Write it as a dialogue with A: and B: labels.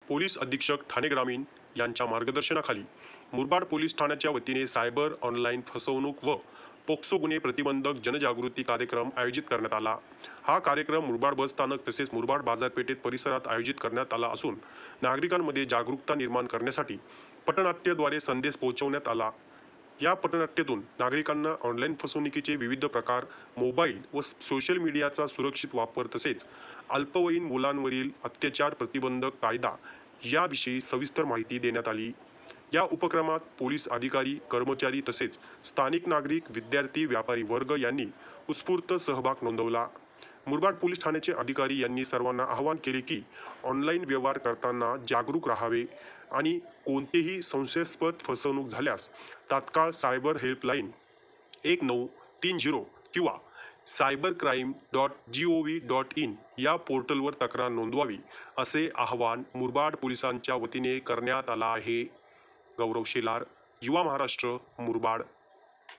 A: Police अधीक्षक ठाणे ग्रामीण यांच्या मार्गदर्शनाखाली मुरबाड पोलीस ठाण्याच्या वतीने सायबर ऑनलाईन फसवणूक व पोक्सो गुन्हे प्रतिबंधक जनजागृती कार्यक्रम आयोजित करण्यात आला। हा कार्यक्रम मुरबाड बस स्थानक तसेच मुरबाड बाजारपेठेत परिसरात आयोजित करण्यात आला असून नागरिकांमध्ये जागरूकता निर्माण करण्यासाठी पथनाट्याद्वारे संदेश पोहोचवण्यात आला। या पथनाट्यातून नागरिकांना ऑनलाईन फसवणुकीचे विविध प्रकार, मोबाईल व सोशल मीडियाचा सुरक्षित वापर तसेच अल्पवयीन मुलांवरील अत्याचार प्रतिबंधक कायदा याविषयी सविस्तर माहिती देण्यात आली। या उपक्रमात पोलीस अधिकारी, कर्मचारी तसेच स्थानिक नागरिक, विद्यार्थी, व्यापारी वर्ग यांनी उत्स्फूर्त सहभाग नोंदवला। मुरबाड पोलीस ठाण्याचे अधिकारी यांनी सर्वांना आवाहन केले की ऑनलाईन व्यवहार करताना जागरूक राहावे आणि कोणतेही संशयास्पद फसवणूक झाल्यास तात्काळ सायबर हेल्पलाईन 1930 किंवा cybercrime.gov.in या पोर्टलवर तक्रार नोंदवावी असे आवाहन मुरबाड पोलिसांच्या वतीने करण्यात आला आहे। गौरव शेलार, युवा महाराष्ट्र, मुरबाड।